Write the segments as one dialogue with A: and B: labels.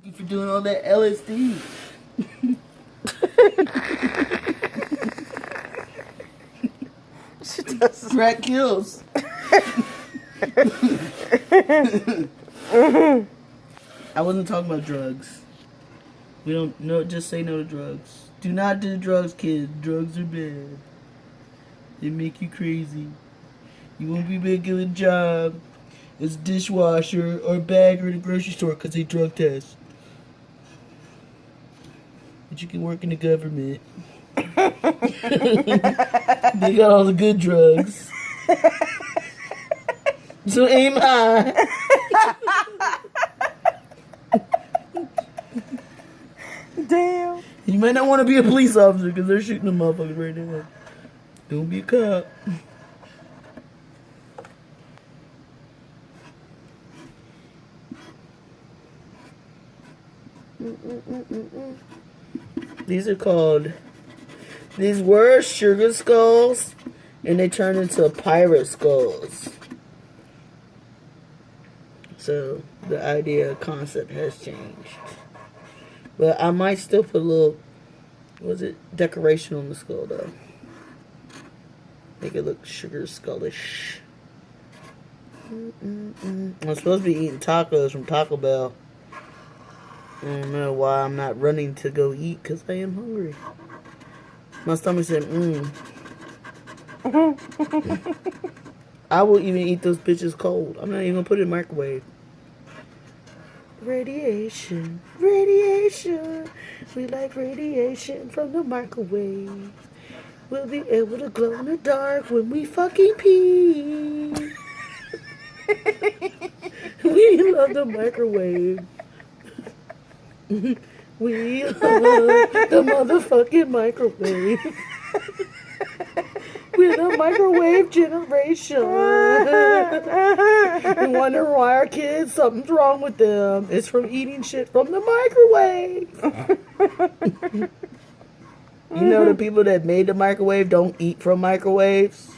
A: you for doing all that LSD.
B: She does.
A: Crack kills. I wasn't talking about drugs. We don't know. Just say no to drugs. Do not do drugs, kids. Drugs are bad. They make you crazy. You won't be making a job as a dishwasher or bagger in a grocery store because they drug test. But you can work in the government. They got all the good drugs. So aim high.
B: Damn.
A: You might not want to be a police officer because they're shooting the motherfuckers right now. Don't be a cop. These were sugar skulls, and they turned into pirate skulls. So the idea, concept has changed. But I might still put a little, decoration on the skull though. Make it look sugar skullish. I'm supposed to be eating tacos from Taco Bell. I don't know why I'm not running to go eat, because I am hungry. My stomach said, I will even eat those bitches cold. I'm not even going to put it in the microwave. Radiation, radiation. We like radiation from the microwave. We'll be able to glow in the dark when we fucking pee. We love the microwave. We love the motherfucking microwave. We're the microwave generation. We wonder why our kids, something's wrong with them. It's from eating shit from the microwave. You know the people that made the microwave don't eat from microwaves?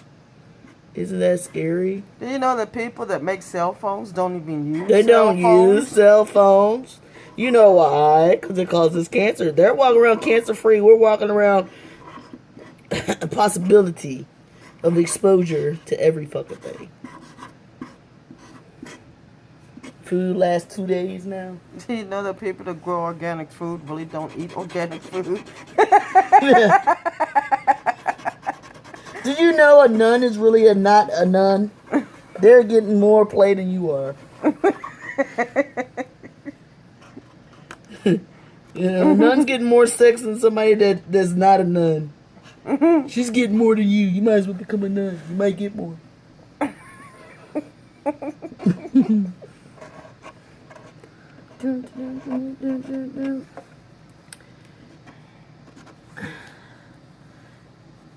A: Isn't that scary?
B: Do you know that people that make cell phones don't even use
A: They
B: cell
A: don't
B: phones?
A: use cell phones. You know why? Because it causes cancer. They're walking around cancer-free. We're walking around a possibility of exposure to every fucking thing. Food lasts 2 days now.
B: Do you know that people that grow organic food really don't eat organic food?
A: Did you know a nun is really not a nun? They're getting more play than you are. You know, a nun's getting more sex than somebody that's not a nun. She's getting more than you. You might as well become a nun. You might get more.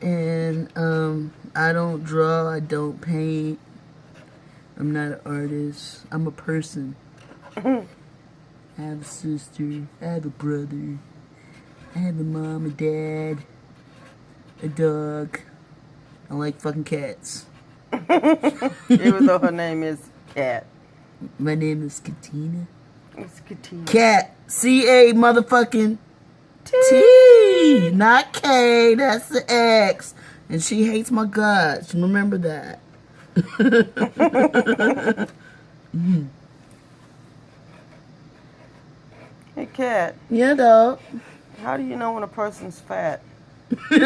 A: And I don't draw, I don't paint. I'm not an artist. I'm a person. I have a sister. I have a brother. I have a mom, a dad, a dog. I like fucking cats.
B: Even though her name is Cat.
A: My name is Catina.
B: It's Catina.
A: Cat. C-A motherfucking T. Not K. That's the X. And she hates my guts. Remember that.
B: Hey, Cat.
A: Yeah, dog.
B: How do you know when a person's fat?
A: When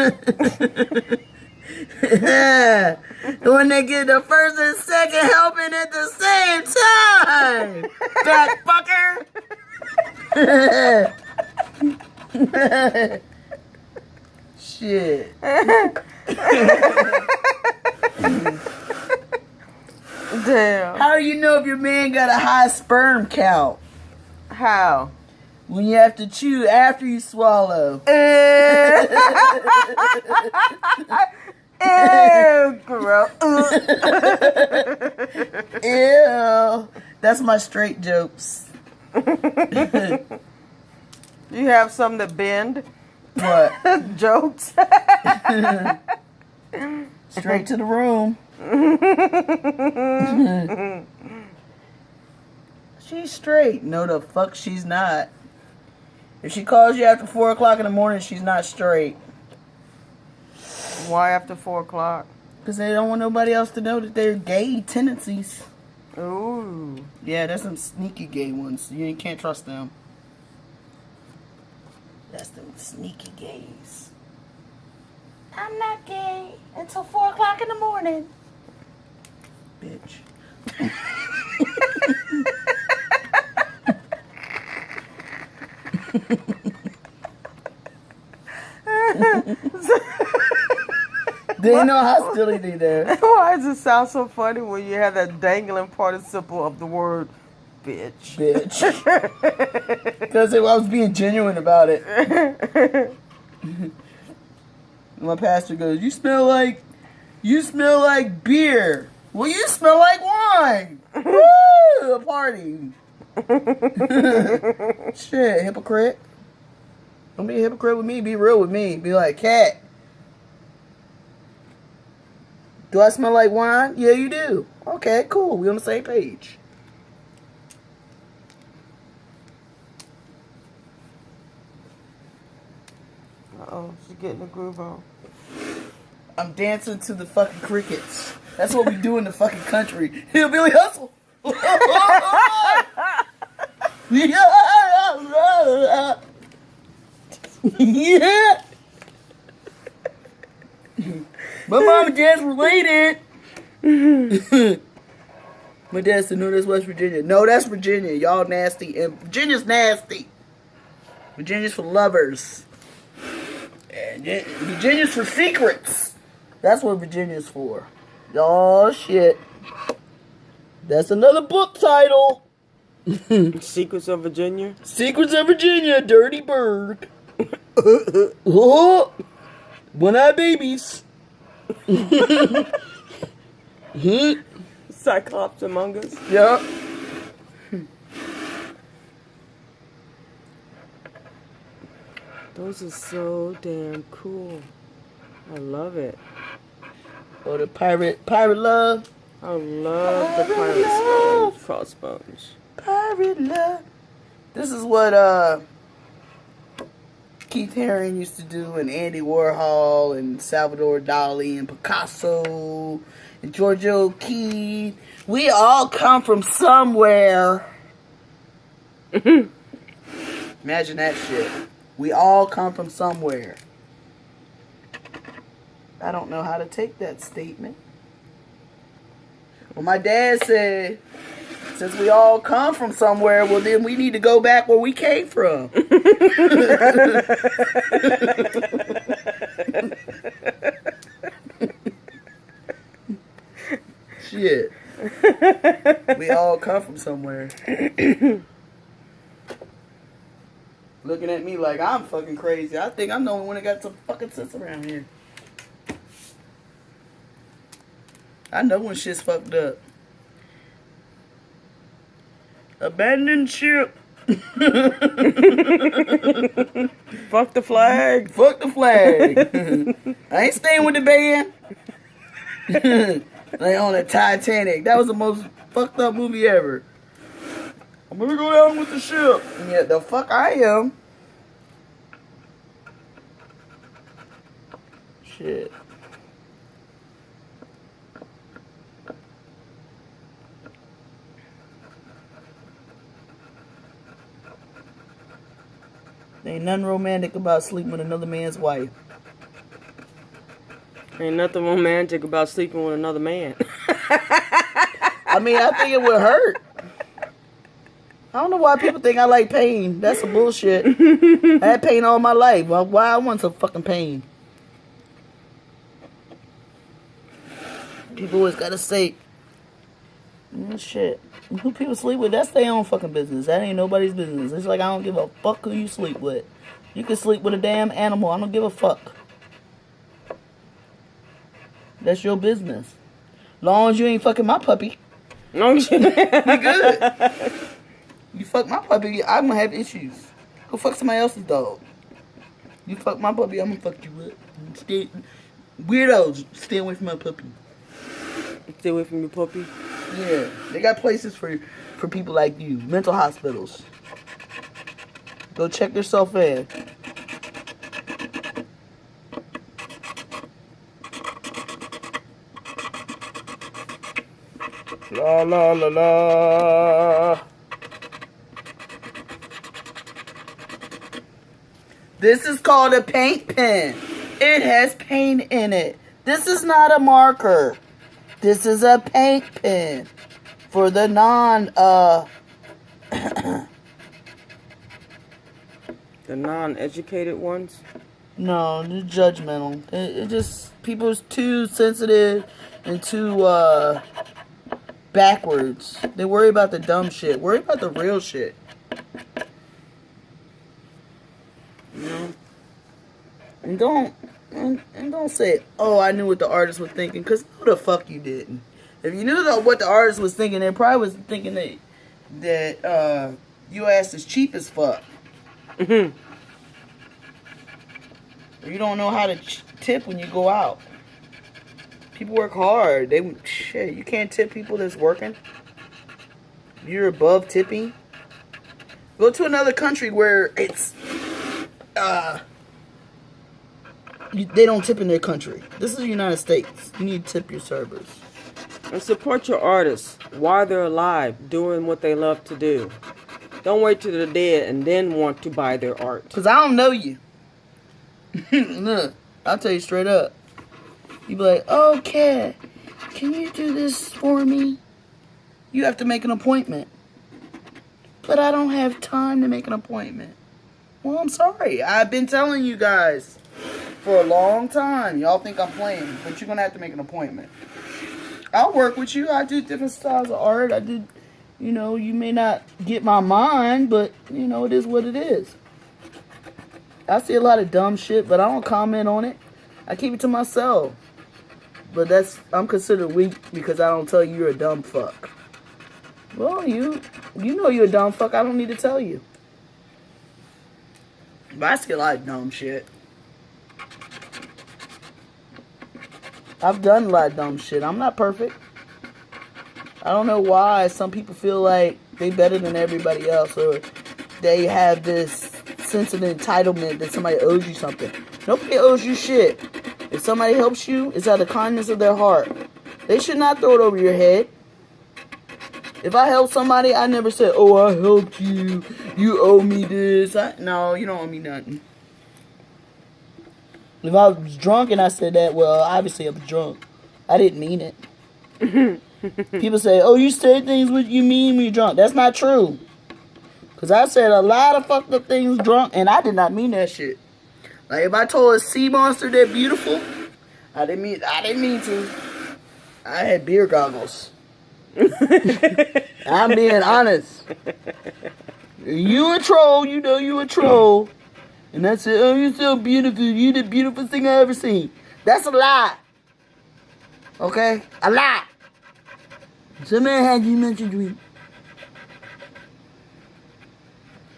A: they get the first and second helping at the same time. Fat fucker. Shit.
B: Damn.
A: How do you know if your man got a high sperm count?
B: How?
A: When you have to chew after you swallow.
B: Ew, gross.
A: Ew. That's my straight jokes.
B: You have some that bend?
A: What?
B: Jokes?
A: Straight to the room. She's straight. No, the fuck she's not. If she calls you after 4 o'clock in the morning, she's not straight.
B: Why after 4 o'clock?
A: Because they don't want nobody else to know that they're gay tendencies.
B: Ooh.
A: Yeah, there's some sneaky gay ones. You can't trust them. That's them sneaky gays. I'm not gay until 4 o'clock in the morning. Bitch. There ain't no hostility there.
B: Why does it sound so funny when you have that dangling participle of the word bitch?
A: Bitch. Because I was being genuine about it. My pastor goes, you smell like beer. Well, you smell like wine. Woo! A party. Shit, hypocrite. Don't be a hypocrite with me. Be real with me. Be like, Cat, do I smell like wine? Yeah, you do. Okay, cool. We on the same page.
B: Uh-oh, she's getting the groove on.
A: I'm dancing to the fucking crickets. That's what we do in the fucking country. Hillbilly hustle. Yeah. My mom and dad's related. My dad said, no, that's West Virginia. No, that's Virginia. Y'all nasty. And Virginia's nasty. Virginia's for lovers. And Virginia's for secrets. That's what Virginia's for. Oh, shit. That's another book title.
B: Secrets of Virginia?
A: Secrets of Virginia, Dirty Bird. Oh, one-eyed babies.
B: Cyclops among us?
A: Yeah.
B: Those are so damn cool. I love it.
A: Oh, the pirate love.
B: I love the pirate crossbones.
A: Pirate love. This is what Keith Haring used to do, and Andy Warhol, and Salvador Dali, and Picasso, and George O'Keeffe. We all come from somewhere. Imagine that shit. We all come from somewhere. I don't know how to take that statement. Well, my dad said, since we all come from somewhere, well, then we need to go back where we came from. Shit. We all come from somewhere. Looking at me like I'm fucking crazy. I think I'm the only one that got some fucking sense around here. I know when shit's fucked up. Abandoned ship.
B: Fuck the flag.
A: Fuck the flag. I ain't staying with the band. Like on the Titanic. That was the most fucked up movie ever. I'm gonna go down with the ship. Yeah, the fuck I am. Shit. There ain't nothing romantic about sleeping with another man's wife.
B: Ain't nothing romantic about sleeping with another man.
A: I mean, I think it would hurt. I don't know why people think I like pain. That's some bullshit. I had pain all my life. Why I want some fucking pain? People always gotta say, shit. Who people sleep with, that's their own fucking business. That ain't nobody's business. It's like I don't give a fuck who you sleep with. You can sleep with a damn animal. I don't give a fuck. That's your business. Long as you ain't fucking my puppy.
B: No,
A: you good. You fuck my puppy, I'm gonna have issues. Go fuck somebody else's dog. You fuck my puppy, I'm gonna fuck you up. Weirdos, stay away from my puppy.
B: Stay away from your puppy.
A: Yeah, they got places for people like you. Mental hospitals. Go check yourself in. La la la la. This is called a paint pen. It has paint in it. This is not a marker. This is a paint pen. For the
B: the non-educated ones?
A: No, they're judgmental. It just, people's too sensitive and too backwards. They worry about the dumb shit. Worry about the real shit. You know? And don't say, oh, I knew what the artist was thinking, because who the fuck you didn't. If you knew what the artist was thinking, they probably was thinking that your ass is cheap as fuck.
B: Mm-hmm.
A: You don't know how to tip when you go out. People work hard. Shit, you can't tip people that's working. You're above tipping. Go to another country where it's they don't tip in their country. This is the United States. You need to tip your servers.
B: And support your artists while they're alive, doing what they love to do. Don't wait till they're dead and then want to buy their art.
A: Because I don't know you. Look, I'll tell you straight up. You be like, okay, can you do this for me? You have to make an appointment. But I don't have time to make an appointment. Well, I'm sorry. I've been telling you guys for a long time. Y'all think I'm playing, but you're going to have to make an appointment. I'll work with you. I do different styles of art. I do, you know, you may not get my mind, but, you know, it is what it is. I see a lot of dumb shit, but I don't comment on it. I keep it to myself. But I'm considered weak because I don't tell you you're a dumb fuck. Well, you know you're a dumb fuck. I don't need to tell you. But I see a lot of dumb shit. I've done a lot of dumb shit. I'm not perfect. I don't know why some people feel like they better than everybody else, or they have this sense of entitlement that somebody owes you something. Nobody owes you shit. If somebody helps you, it's out of the kindness of their heart. They should not throw it over your head. If I help somebody, I never said, oh, I helped you. You owe me this. No, you don't owe me nothing. If I was drunk and I said that, well, obviously I was drunk. I didn't mean it. People say, oh, you say things what you mean when you're drunk. That's not true. Because I said a lot of fucked up things drunk, and I did not mean that shit. Like, if I told a sea monster they're beautiful, I didn't mean to. I had beer goggles. I'm being honest. You a troll, you know you a troll. And I said, oh, you're so beautiful. You're the beautiful thing I ever seen. That's a lie. Okay? A lie. Somebody had you mention dream.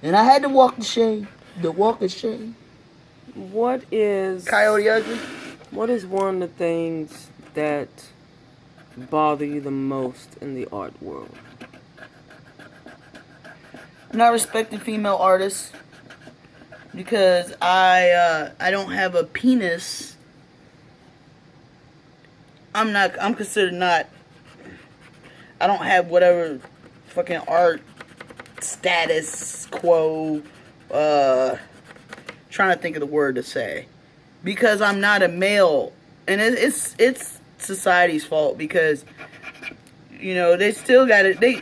A: And I had to walk the shame. The walk of shame.
B: What is...
A: Coyote Ugly?
B: What is one of the things that bother you the most in the art world?
A: Not respecting female artists. Because I don't have a penis. I'm considered not... I don't have whatever fucking art status quo, trying to think of the word to say, because I'm not a male, and it's society's fault, because, you know, they still got it, they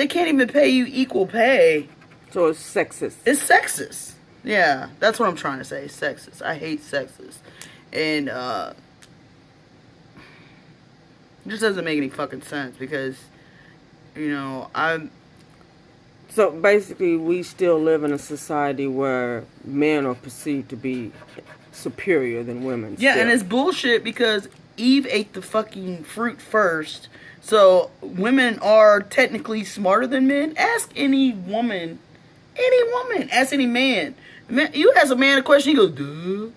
A: can't even pay you equal pay.
B: So it's sexist.
A: It's sexist. Yeah, that's what I'm trying to say. It's sexist. I hate sexist. And it just doesn't make any fucking sense, because, you know,
B: So basically, we still live in a society where men are perceived to be superior than women.
A: Yeah,
B: still.
A: and it's bullshit, because Eve ate the fucking fruit first. So women are technically smarter than men. Ask any woman. Ask any man. You ask a man a question, he goes, duh.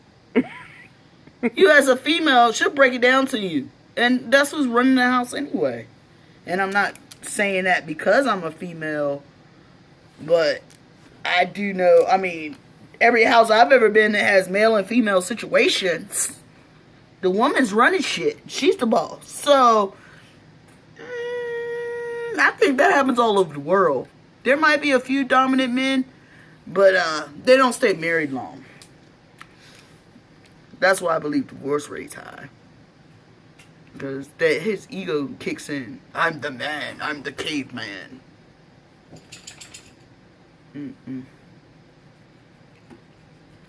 A: You ask a female, she'll break it down to you. And that's who's running the house anyway. And I'm not saying that because I'm a female, but I do know, I mean, every house I've ever been that has male and female situations, the woman's running shit. She's the boss. So, I think that happens all over the world. There might be a few dominant men, but they don't stay married long. That's why I believe divorce rate's high. Because his ego kicks in. I'm the man. I'm the caveman.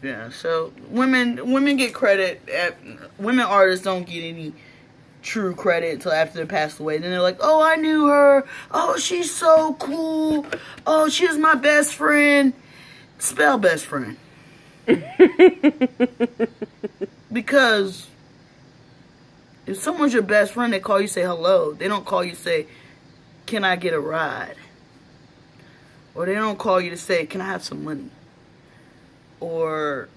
A: Yeah, so women get credit. Women artists don't get any true credit until after they passed away. Then they're like, oh, I knew her. Oh, she's so cool. Oh, she was my best friend. Spell best friend. Because if someone's your best friend, they call you, say hello. They don't call you, say, can I get a ride? Or they don't call you to say, can I have some money? Or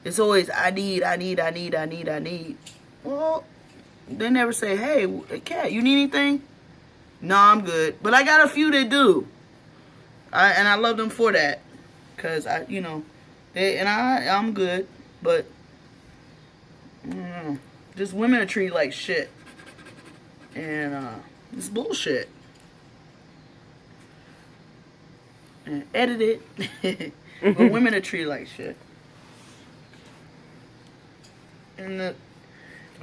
A: it's always, I need. Well, they never say, hey, cat, you need anything? No, I'm good. But I got a few that do. And I love them for that. Because, I'm good. But, just women are treated like shit. And it's bullshit. And edit it. But women are treated like shit. And the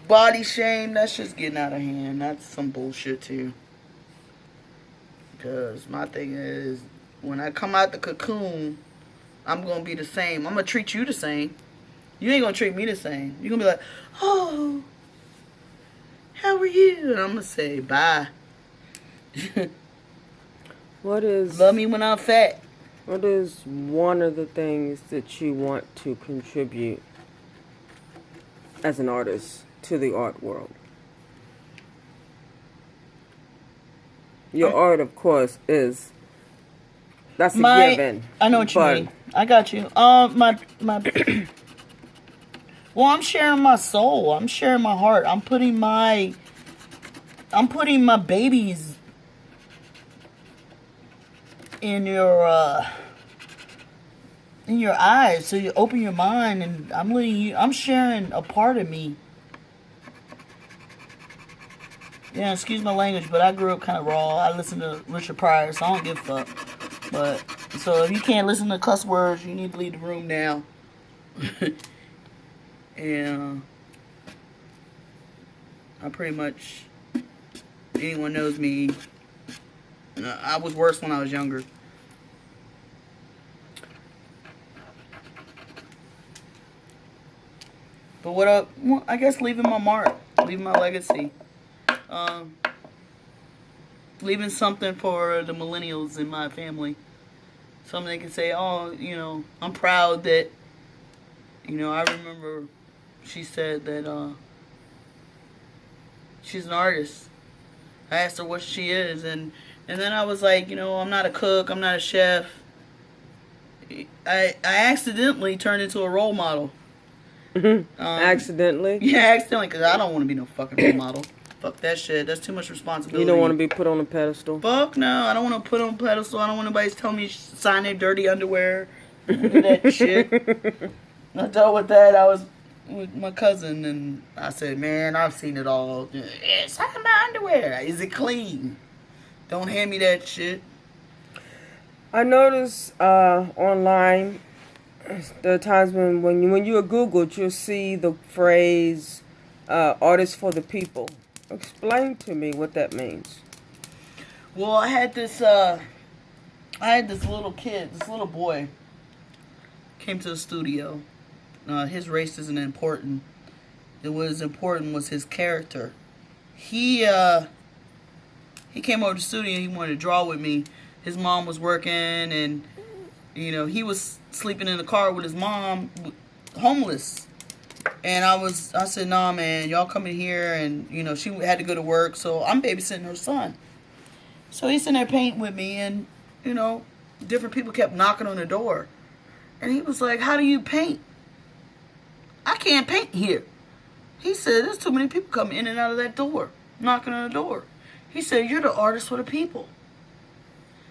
A: body shame, that's just getting out of hand. That's some bullshit too. Because my thing is, when I come out the cocoon, I'm going to be the same. I'm going to treat you the same. You ain't going to treat me the same. You're going to be like, oh, how are you? And I'm going to say, bye. Love me when I'm fat.
B: What is one of the things that you want to contribute as an artist to the art world? Your art, of course, that's a given.
A: I know what you mean. I got you. Well, I'm sharing my soul. I'm sharing my heart. I'm putting my babies in your eyes, so you open your mind, and I'm sharing a part of me. Yeah, excuse my language, but I grew up kind of raw. I listen to Richard Pryor, so I don't give a fuck. But so if you can't listen to cuss words, you need to leave the room now. And I pretty much, anyone knows me, I was worse when I was younger. But what up? Well, I guess leaving my mark, leaving my legacy, leaving something for the millennials in my family. Something they can say, oh, I'm proud that, I remember she said that she's an artist. I asked her what she is, and then I was like, I'm not a cook, I'm not a chef. I accidentally turned into a role model.
B: Accidentally?
A: Yeah, accidentally, because I don't want to be no fucking role model. Fuck that shit. That's too much responsibility.
B: You don't want to be put on a pedestal?
A: Fuck no. I don't want to put on a pedestal. I don't want anybody telling me to sign their dirty underwear. Do that shit. I dealt with that. I was with my cousin, and I said, man, I've seen it all. Yeah, sign my underwear. Is it clean? Don't hand me that shit.
B: I notice online, there are times when you are Googled, you'll see the phrase artists for the people. Explain to me what that means.
A: Well, I had this little kid, this little boy came to the studio. His race isn't important. What was important was his character. He came over to the studio, he wanted to draw with me. His mom was working, and he was sleeping in the car with his mom, homeless. And I said, nah, man, y'all come in here. And, she had to go to work, so I'm babysitting her son. So he's sitting there painting with me, and, different people kept knocking on the door. And he was like, how do you paint? I can't paint here. He said, there's too many people coming in and out of that door, knocking on the door. He said, you're the artist for the people.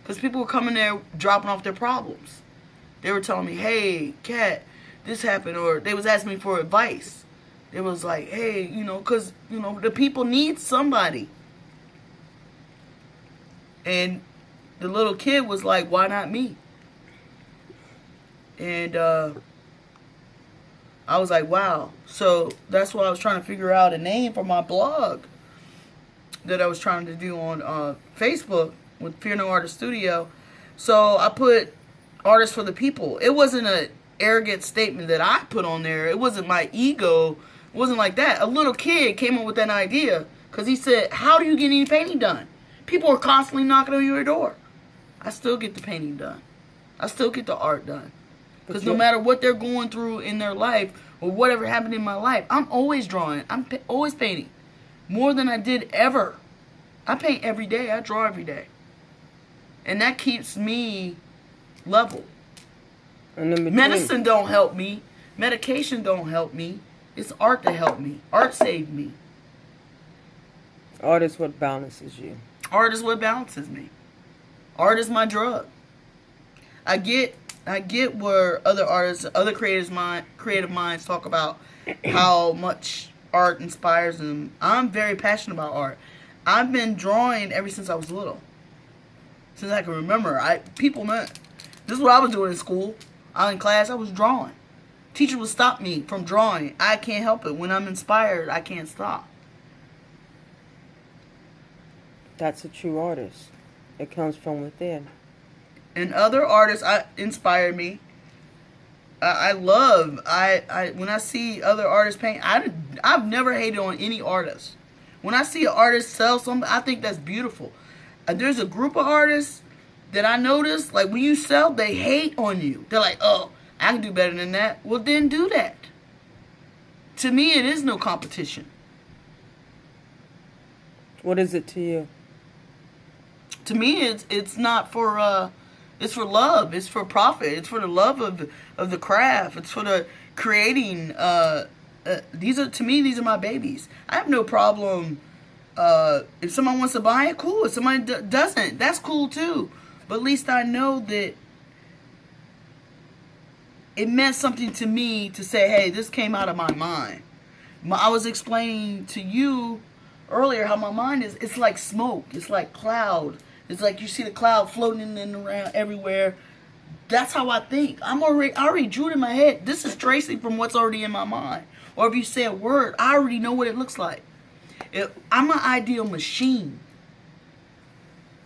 A: Because people were coming there dropping off their problems. They were telling me, hey, Kat, this happened. Or they was asking me for advice. It was like, hey, because, the people need somebody. And the little kid was like, why not me? And I was like, wow. So that's why I was trying to figure out a name for my blog that I was trying to do on Facebook with Fear No Artist Studio. So I put Artists for the People. It wasn't an arrogant statement that I put on there. It wasn't my ego. It wasn't like that. A little kid came up with that idea because he said, how do you get any painting done? People are constantly knocking on your door. I still get the painting done. I still get the art done. Because no matter what they're going through in their life or whatever happened in my life, I'm always drawing. I'm always painting. More than I did ever. I paint every day. I draw every day. And that keeps me level. Medicine don't help me. Medication don't help me. It's art that helped me. Art saved me.
B: Art is what balances you.
A: Art is what balances me. Art is my drug. I get where other artists, other creative minds talk about how much art inspires them. I'm very passionate about art. I've been drawing ever since I was little. Since I can remember. People know. This is what I was doing in school. I was in class, I was drawing. Teacher would stop me from drawing. I can't help it. When I'm inspired, I can't stop.
B: That's a true artist. It comes from within.
A: And other artists inspired me. When I see other artists paint, I've never hated on any artist. When I see an artist sell something, I think that's beautiful. There's a group of artists that I notice, like when you sell, they hate on you. They're like, oh, I can do better than that. Well, then do that. To me, it is no competition.
B: What is it to you?
A: To me, it's not for it's for love. It's for profit. It's for the love of the craft. It's for the creating. These are my babies. I have no problem. If someone wants to buy it, cool. If somebody doesn't, that's cool too. But at least I know that it meant something to me to say, hey, this came out of my mind. I was explaining to you earlier how my mind is. It's like smoke. It's like cloud. It's like you see the cloud floating in and around everywhere. That's how I think. I already drew it in my head. This is tracing from what's already in my mind. Or if you say a word, I already know what it looks like. I'm an ideal machine.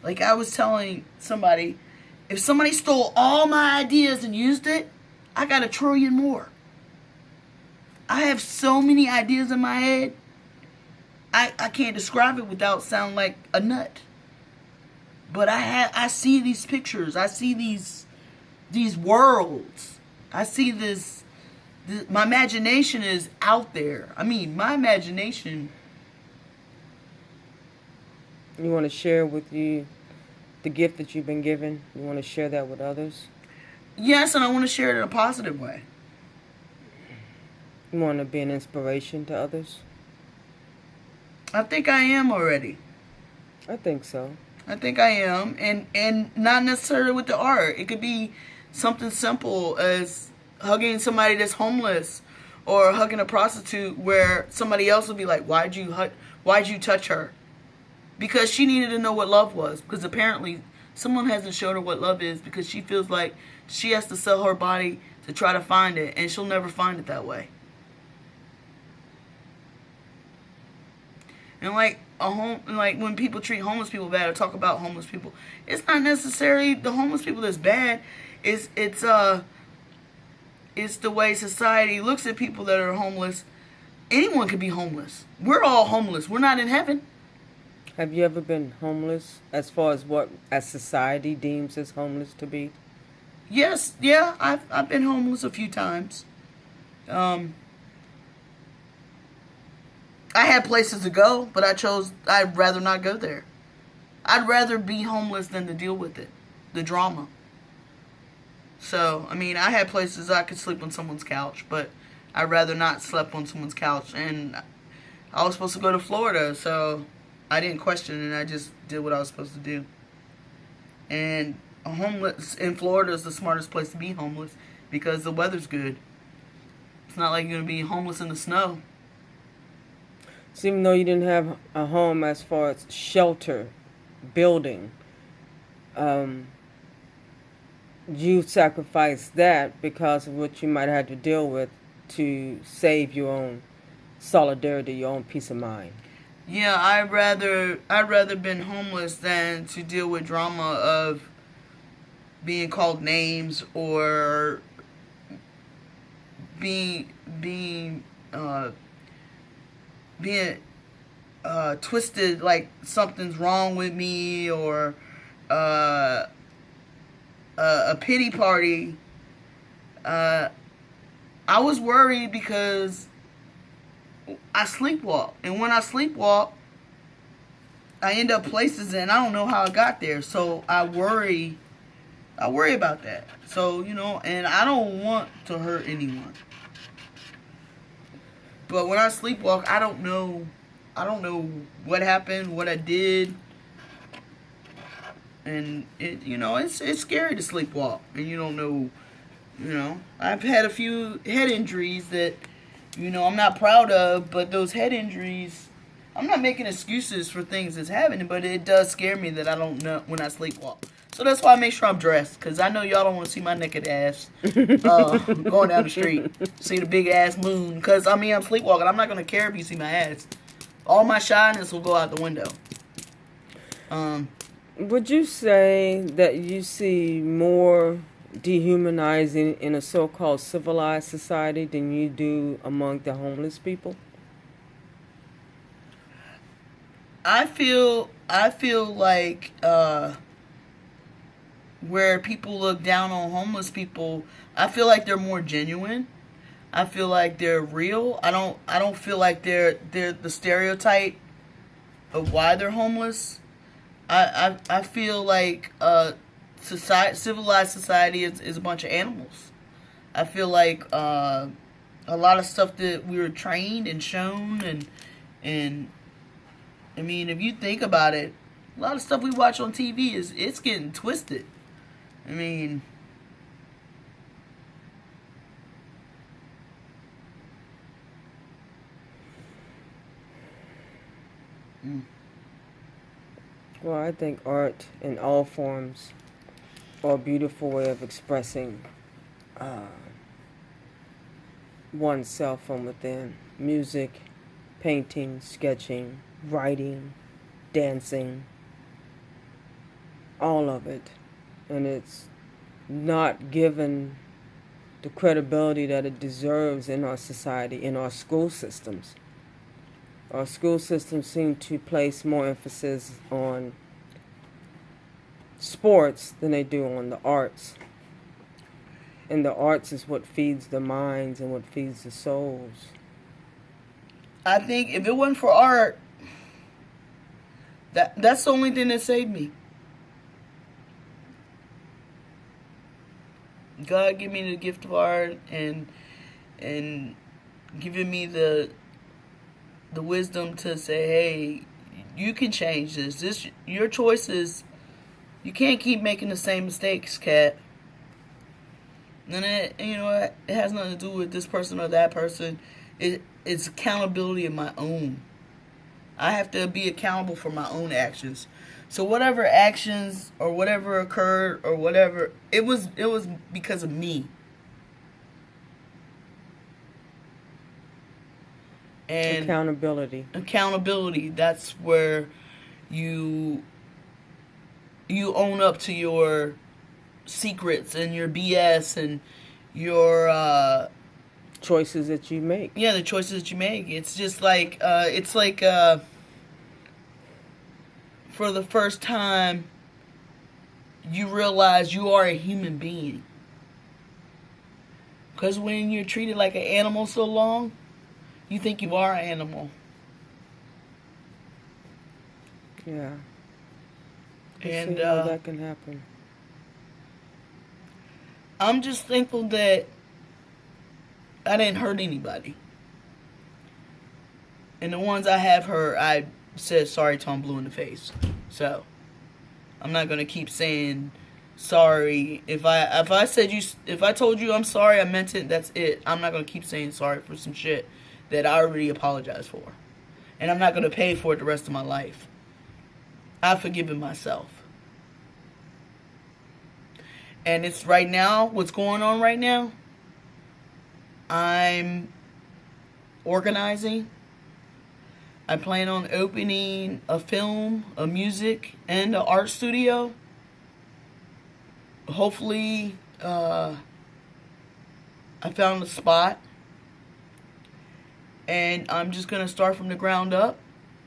A: Like I was telling somebody, if somebody stole all my ideas and used it, I got 1 trillion more. I have so many ideas in my head. I can't describe it without sounding like a nut. But I see these pictures. I see these worlds. I see this. My imagination is out there. I mean, my imagination.
B: You want to share with you the gift that you've been given? You want to share that with others?
A: Yes, and I want to share it in a positive way.
B: You want to be an inspiration to others?
A: I think I am already.
B: I think so.
A: I think I am. And not necessarily with the art. It could be something simple as hugging somebody that's homeless or hugging a prostitute where somebody else will be like, why'd you touch her? Because she needed to know what love was. Because apparently someone hasn't showed her what love is because she feels like she has to sell her body to try to find it. And she'll never find it that way. And like when people treat homeless people bad or talk about homeless people, it's not necessarily the homeless people that's bad. It's the way society looks at people that are homeless. Anyone can be homeless. We're all homeless. We're not in heaven.
B: Have you ever been homeless as far as what as society deems as homeless to be?
A: Yes, yeah, I've been homeless a few times. I had places to go, but I'd rather not go there. I'd rather be homeless than to deal with it, the drama. So, I mean, I had places I could sleep on someone's couch, but I'd rather not sleep on someone's couch. And I was supposed to go to Florida, so I didn't question it. I just did what I was supposed to do. And homeless in Florida is the smartest place to be homeless because the weather's good. It's not like you're going to be homeless in the snow.
B: So even though you didn't have a home as far as shelter, building, you sacrificed that because of what you might have had to deal with to save your own solidarity, your own peace of mind.
A: Yeah, I'd rather been homeless than to deal with drama of being called names or being twisted like something's wrong with me, or a pity party. I was worried because I sleepwalk, and when I sleepwalk, I end up places and I don't know how I got there. So I worry about that. So, and I don't want to hurt anyone. But when I sleepwalk, I don't know what happened, what I did. And it's scary to sleepwalk, and you don't know. I've had a few head injuries that I'm not proud of, but those head injuries, I'm not making excuses for things that's happening, but it does scare me that I don't know when I sleepwalk. So that's why I make sure I'm dressed, because I know y'all don't want to see my naked ass going down the street, see the big ass moon, because I'm sleepwalking. I'm not going to care if you see my ass. All my shyness will go out the window.
B: Would you say that you see more dehumanizing in a so-called civilized society than you do among the homeless people?
A: I feel like where people look down on homeless people, I feel like they're more genuine. I feel like they're real. I don't feel like they're the stereotype of why they're homeless. I feel like civilized society is a bunch of animals. I feel like a lot of stuff that we were trained and shown, and if you think about it, a lot of stuff we watch on TV it's getting twisted.
B: Well, I think art in all forms are a beautiful way of expressing oneself from within. Music, painting, sketching, writing, dancing, all of it. And it's not given the credibility that it deserves in our society, in our school systems. Our school systems seem to place more emphasis on sports than they do on the arts. And the arts is what feeds the minds and what feeds the souls.
A: I think if it wasn't for art, that's the only thing that saved me. God gave me the gift of art and giving me the wisdom to say, hey, you can change this. Your choices. You can't keep making the same mistakes, Kat. And it has nothing to do with this person or that person. It's accountability of my own. I have to be accountable for my own actions. So whatever actions or whatever occurred or whatever, it was because of me. And accountability, that's where you own up to your secrets and your BS and your
B: choices that you make.
A: Yeah, the choices that you make. It's just like for the first time you realize you are a human being. Because when you're treated like an animal so long, you think you are an animal.
B: Yeah.
A: And
B: see how that can happen.
A: I'm just thankful that I didn't hurt anybody. And the ones I have hurt, I said sorry to them blue in the face. So, I'm not gonna keep saying sorry. If I told you I'm sorry, I meant it. That's it. I'm not gonna keep saying sorry for some shit that I already apologized for, and I'm not gonna pay for it the rest of my life. I've forgiven myself, and it's right now. What's going on right now? I'm organizing. I plan on opening a film, a music, and an art studio. Hopefully, I found a spot. And I'm just going to start from the ground up.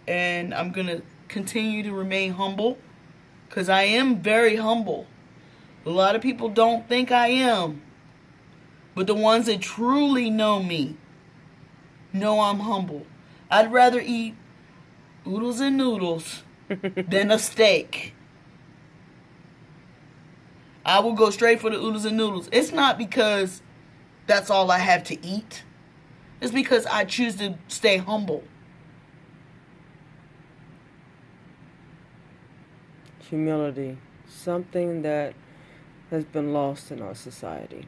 A: And I'm going to continue to remain humble. Because I am very humble. A lot of people don't think I am. But the ones that truly know me know I'm humble. I'd rather eat oodles and noodles than a steak. I will go straight for the oodles and noodles. It's not because that's all I have to eat. It's because I choose to stay humble.
B: Humility, something that has been lost in our society.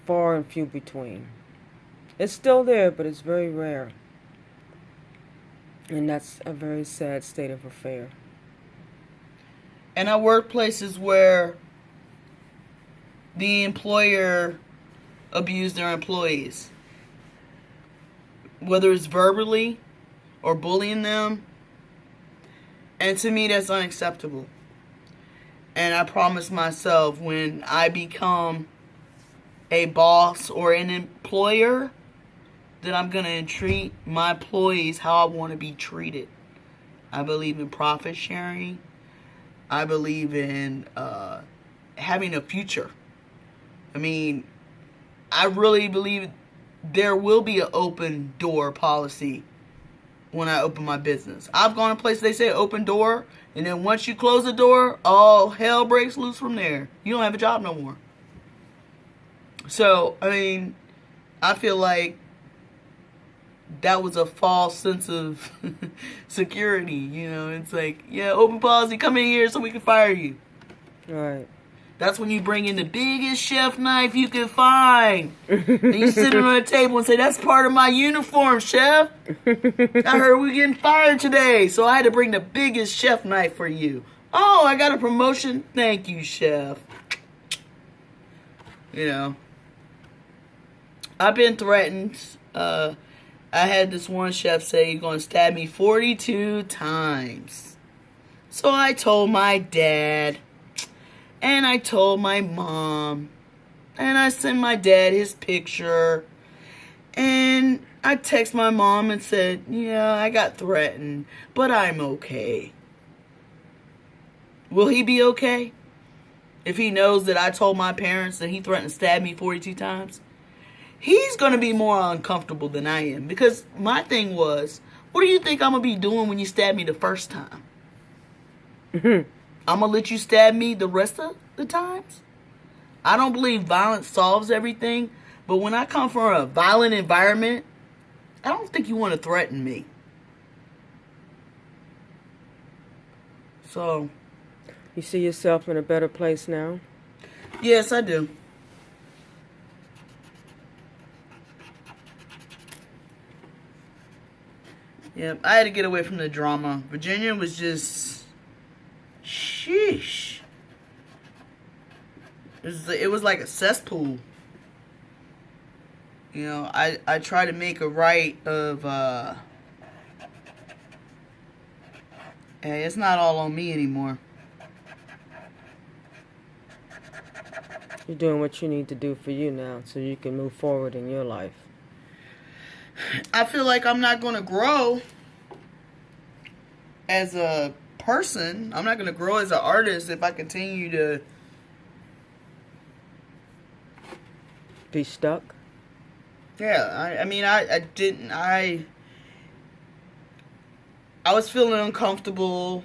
B: Far and few between. It's still there, but it's very rare. And that's a very sad state of affair.
A: And I work places where the employer abuse their employees. Whether it's verbally or bullying them. And to me, that's unacceptable. And I promise myself, when I become a boss or an employer, that I'm going to treat my employees how I want to be treated. I believe in profit sharing. I believe in having a future. I mean, I really believe there will be an open door policy when I open my business. I've gone to places they say open door, and then once you close the door, all hell breaks loose from there. You don't have a job no more. So, I mean, I feel like that was a false sense of security, you know. It's like, yeah, open policy, come in here so we can fire you.
B: Right.
A: That's when you bring in the biggest chef knife you can find. And you sit it on the table and say, that's part of my uniform, chef. I heard we're getting fired today, so I had to bring the biggest chef knife for you. Oh, I got a promotion? Thank you, chef. You know. I've been threatened. I had this one chef say he's going to stab me 42 times. So I told my dad, and I told my mom, and I sent my dad his picture, and I text my mom and said, yeah, I got threatened, but I'm okay. Will he be okay if he knows that I told my parents that he threatened to stab me 42 times? He's going to be more uncomfortable than I am. Because my thing was, what do you think I'm going to be doing when you stab me the first time? I'm going to let you stab me the rest of the times? I don't believe violence solves everything. But when I come from a violent environment, I don't think you want to threaten me. So.
B: You see yourself in a better place now?
A: Yes, I do. Yep, I had to get away from the drama. Virginia was just, sheesh. It was like a cesspool. You know, I try to make a right of, hey, it's not all on me anymore.
B: You're doing what you need to do for you now so you can move forward in your life.
A: I feel like I'm not going to grow as a person. I'm not going to grow as an artist if I continue to
B: be stuck.
A: Yeah, I was feeling uncomfortable.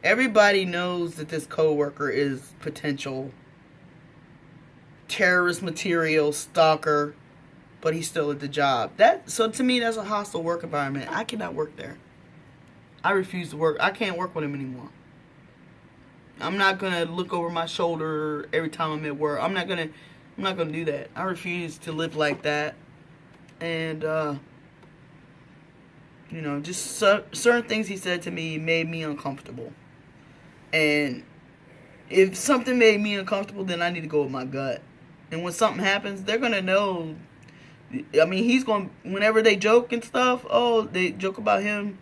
A: Everybody knows that this coworker is potential terrorist material, stalker, but he's still at the job. So to me, that's a hostile work environment. I cannot work there. I refuse to work. I can't work with him anymore. I'm not gonna look over my shoulder every time I'm at work. I'm not gonna do that. I refuse to live like that. And just certain things he said to me made me uncomfortable. And if something made me uncomfortable, then I need to go with my gut. And when something happens, they're gonna know. I mean, he's going, whenever they joke and stuff, they joke about him.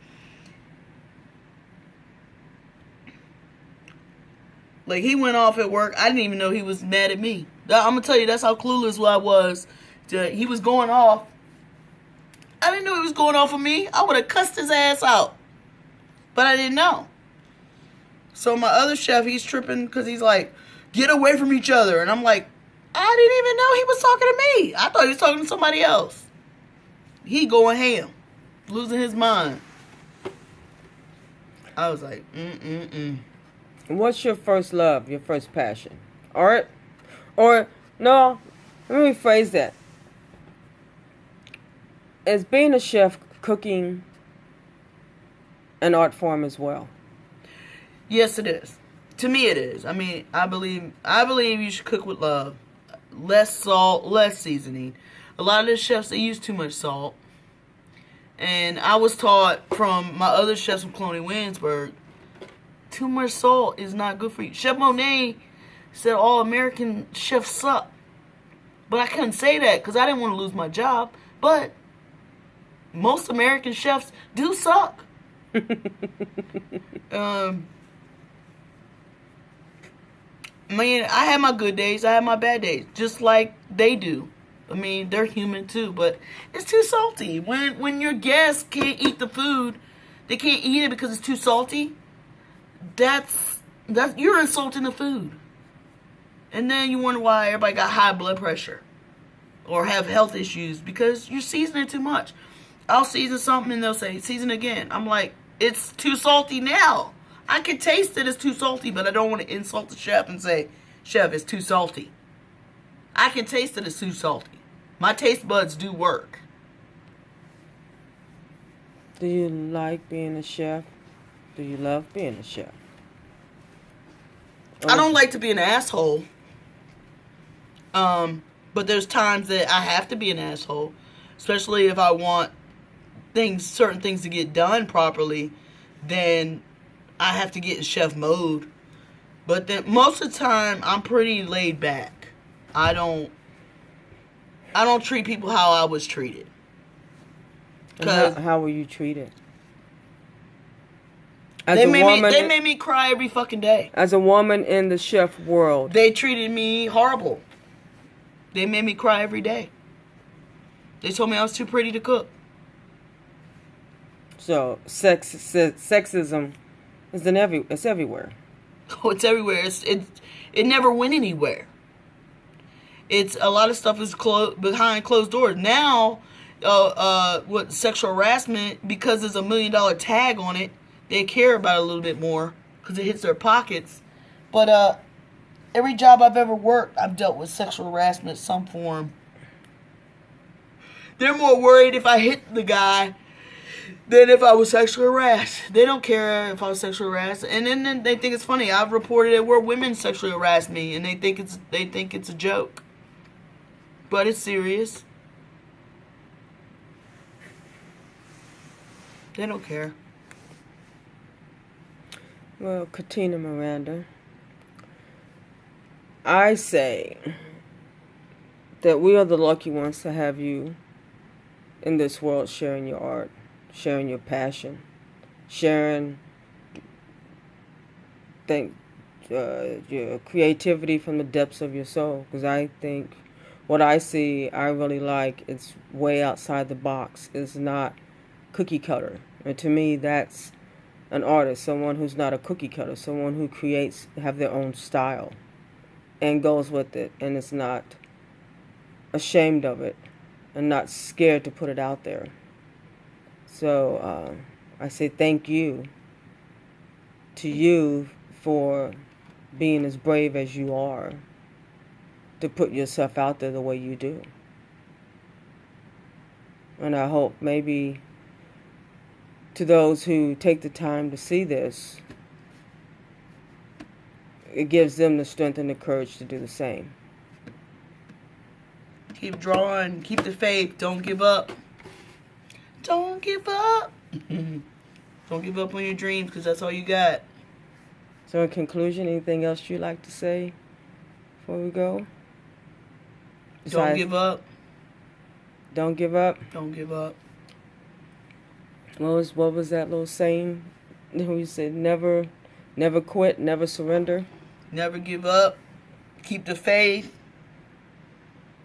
A: Like, he went off at work. I didn't even know he was mad at me. I'm going to tell you, that's how clueless I was. He was going off. I didn't know he was going off of me. I would have cussed his ass out. But I didn't know. So my other chef, he's tripping because he's like, get away from each other. And I'm like, I didn't even know he was talking to me. I thought he was talking to somebody else. He going ham. Losing his mind. I was like,
B: What's your first love, your first passion? Art? Or, no, let me rephrase that. Is being a chef, cooking, an art form as well?
A: Yes, it is. To me, it is. I mean, I believe you should cook with love. Less salt, less seasoning. A lot of the chefs, they use too much salt. And I was taught from my other chefs from Colonial Williamsburg, too much salt is not good for you. Chef Monet said all American chefs suck. But I couldn't say that because I didn't want to lose my job. But most American chefs do suck. Man, I have my good days, I have my bad days, just like they do. I mean, they're human too, but it's too salty. When your guests can't eat the food, they can't eat it because it's too salty. That's you're insulting the food. And then you wonder why everybody got high blood pressure or have health issues because you're seasoning too much. I'll season something and they'll say, season again. I'm like, it's too salty now. I can taste it as too salty, but I don't want to insult the chef and say, chef, it's too salty. I can taste it as too salty. My taste buds do work.
B: Do you like being a chef? Do you love being a chef?
A: I don't like to be an asshole. But there's times that I have to be an asshole. Especially if I want certain things to get done properly, then I have to get in chef mode. But then most of the time I'm pretty laid back. I don't treat people how I was treated.
B: How were you treated?
A: They made me cry every fucking day.
B: As a woman in the chef world.
A: They treated me horrible. They made me cry every day. They told me I was too pretty to cook.
B: So sexism is it's everywhere.
A: Oh, it's everywhere. It never went anywhere. It's a lot of stuff is behind closed doors. Now, what sexual harassment, because there's $1 million tag on it, they care about it a little bit more because it hits their pockets. But every job I've ever worked, I've dealt with sexual harassment in some form. They're more worried if I hit the guy than if I was sexually harassed. They don't care if I was sexually harassed. And then they think it's funny. I've reported it where women sexually harass me, and they think it's a joke. But it's serious. They don't care.
B: Well, Catina, Miranda, I say that we are the lucky ones to have you in this world sharing your art, sharing your passion, sharing your creativity from the depths of your soul. Because I think what I see, I really like, it's way outside the box. It's not cookie cutter. And to me, that's an artist, someone who's not a cookie cutter, someone who have their own style and goes with it and is not ashamed of it and not scared to put it out there. So I say thank you to you for being as brave as you are to put yourself out there the way you do. And I hope maybe to those who take the time to see this, it gives them the strength and the courage to do the same.
A: Keep drawing. Keep the faith. Don't give up. Don't give up. Don't give up on your dreams, because that's all you got.
B: So in conclusion, anything else you'd like to say before we go?
A: Don't give up.
B: Don't give up.
A: Don't give up.
B: What was that little saying? You said never quit, never surrender.
A: Never give up. Keep the faith.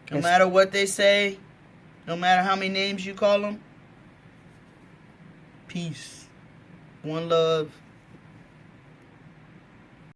A: No matter what they say, no matter how many names you call them. Peace. One love.